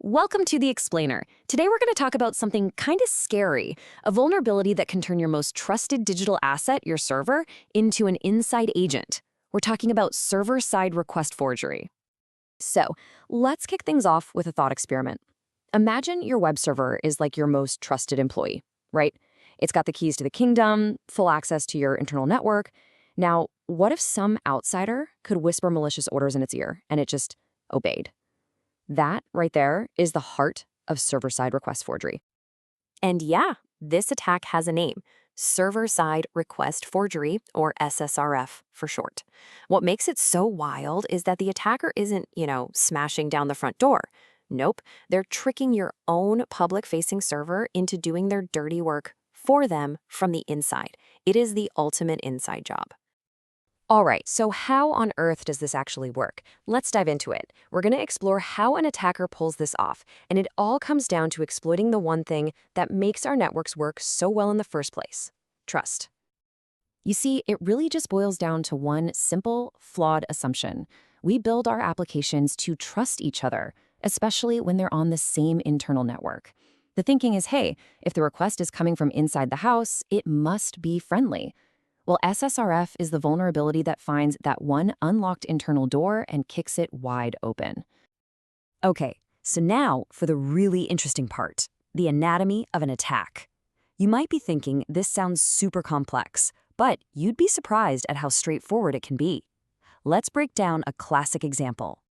Welcome to The Explainer. Today we're going to talk about something kind of scary, a vulnerability that can turn your most trusted digital asset, your server, into an inside agent. We're talking about server-side request forgery. So, let's kick things off with a thought experiment. Imagine your web server is like your most trusted employee, right? It's got the keys to the kingdom, full access to your internal network. Now, what if some outsider could whisper malicious orders in its ear and it just obeyed? That right there is the heart of server-side request forgery. And yeah, this attack has a name, server-side request forgery, or SSRF for short. What makes it so wild is that the attacker isn't, smashing down the front door. Nope, they're tricking your own public-facing server into doing their dirty work for them from the inside. It is the ultimate inside job. All right, so how on earth does this actually work? Let's dive into it. We're going to explore how an attacker pulls this off, and it all comes down to exploiting the one thing that makes our networks work so well in the first place: trust. You see, it really just boils down to one simple, flawed assumption. We build our applications to trust each other, especially when they're on the same internal network. The thinking is, hey, if the request is coming from inside the house, it must be friendly. Well, SSRF is the vulnerability that finds that one unlocked internal door and kicks it wide open. Okay, so now for the really interesting part, the anatomy of an attack. You might be thinking this sounds super complex, but you'd be surprised at how straightforward it can be. Let's break down a classic example.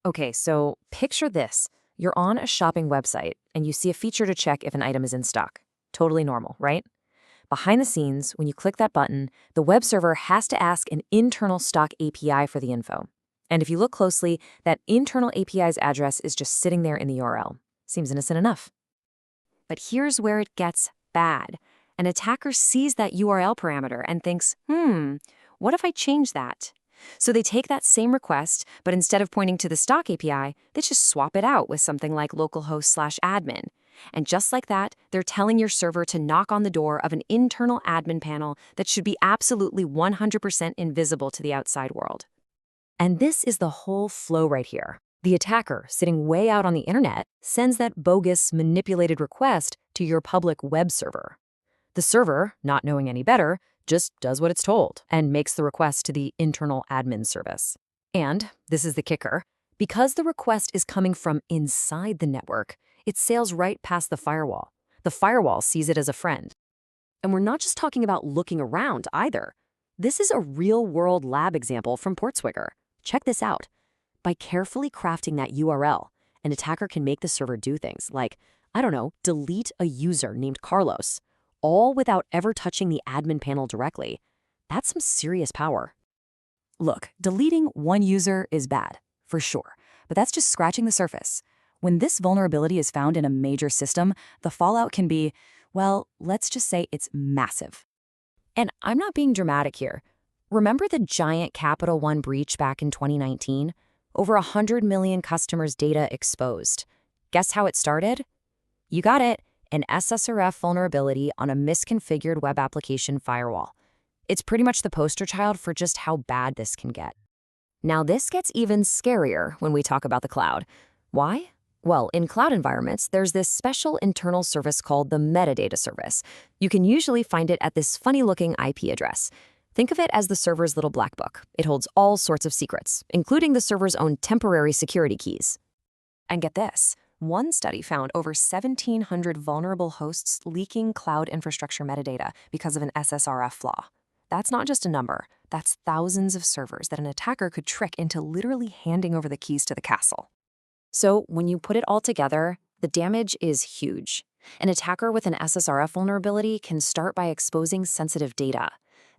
Okay, so picture this. You're on a shopping website and you see a feature to check if an item is in stock. Totally normal, right? Behind the scenes, when you click that button, the web server has to ask an internal stock API for the info. And if you look closely, that internal API's address is just sitting there in the URL. Seems innocent enough. But here's where it gets bad. An attacker sees that URL parameter and thinks, what if I change that? So they take that same request, but instead of pointing to the stock API, they just swap it out with something like localhost/admin. And just like that, they're telling your server to knock on the door of an internal admin panel that should be absolutely 100% invisible to the outside world. And this is the whole flow right here. The attacker, sitting way out on the internet, sends that bogus, manipulated request to your public web server. The server, not knowing any better, just does what it's told and makes the request to the internal admin service. And, this is the kicker, because the request is coming from inside the network, it sails right past the firewall. The firewall sees it as a friend. And we're not just talking about looking around either. This is a real-world lab example from Portswigger. Check this out. By carefully crafting that URL, an attacker can make the server do things like, delete a user named Carlos, all without ever touching the admin panel directly. That's some serious power. Look, deleting one user is bad, for sure, but that's just scratching the surface. When this vulnerability is found in a major system, the fallout can be, well, let's just say it's massive. And I'm not being dramatic here. Remember the giant Capital One breach back in 2019? Over 100 million customers' data exposed. Guess how it started? You got it, an SSRF vulnerability on a misconfigured web application firewall. It's pretty much the poster child for just how bad this can get. Now this gets even scarier when we talk about the cloud. Why? Well, in cloud environments, there's this special internal service called the metadata service. You can usually find it at this funny-looking IP address. Think of it as the server's little black book. It holds all sorts of secrets, including the server's own temporary security keys. And get this, one study found over 1,700 vulnerable hosts leaking cloud infrastructure metadata because of an SSRF flaw. That's not just a number, that's thousands of servers that an attacker could trick into literally handing over the keys to the castle. So when you put it all together, the damage is huge. An attacker with an SSRF vulnerability can start by exposing sensitive data.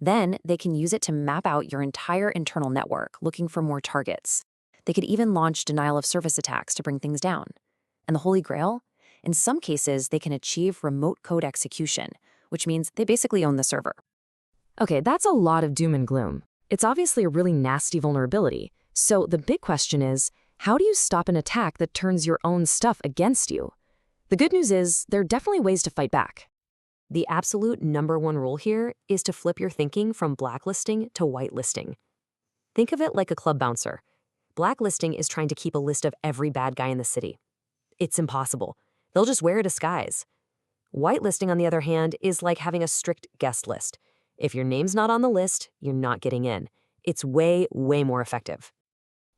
Then they can use it to map out your entire internal network, looking for more targets. They could even launch denial-of-service attacks to bring things down. And the Holy Grail? In some cases, they can achieve remote code execution, which means they basically own the server. Okay, that's a lot of doom and gloom. It's obviously a really nasty vulnerability. So the big question is, how do you stop an attack that turns your own stuff against you? The good news is, there are definitely ways to fight back. The absolute #1 rule here is to flip your thinking from blacklisting to whitelisting. Think of it like a club bouncer. Blacklisting is trying to keep a list of every bad guy in the city. It's impossible. They'll just wear a disguise. Whitelisting, on the other hand, is like having a strict guest list. If your name's not on the list, you're not getting in. It's way, way more effective.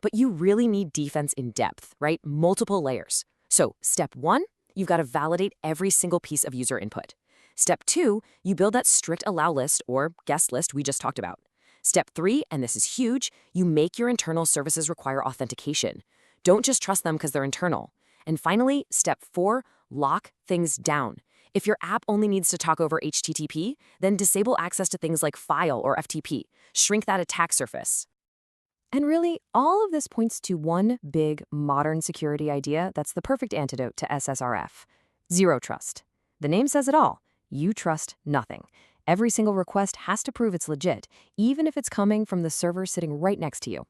But you really need defense in depth, right? Multiple layers. So step 1, you've got to validate every single piece of user input. Step 2, you build that strict allow list or guest list we just talked about. Step 3, and this is huge, you make your internal services require authentication. Don't just trust them because they're internal. And finally, step 4, lock things down. If your app only needs to talk over HTTP, then disable access to things like file or FTP. Shrink that attack surface. And really, all of this points to one big modern security idea that's the perfect antidote to SSRF. Zero trust. The name says it all. You trust nothing. Every single request has to prove it's legit, even if it's coming from the server sitting right next to you.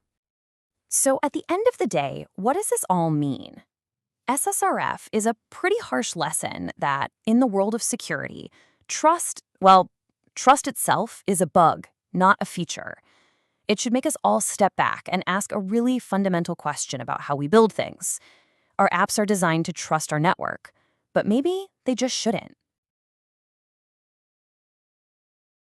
So at the end of the day, what does this all mean? SSRF is a pretty harsh lesson that, in the world of security, trust itself is a bug, not a feature. It should make us all step back and ask a really fundamental question about how we build things. Our apps are designed to trust our network, but maybe they just shouldn't.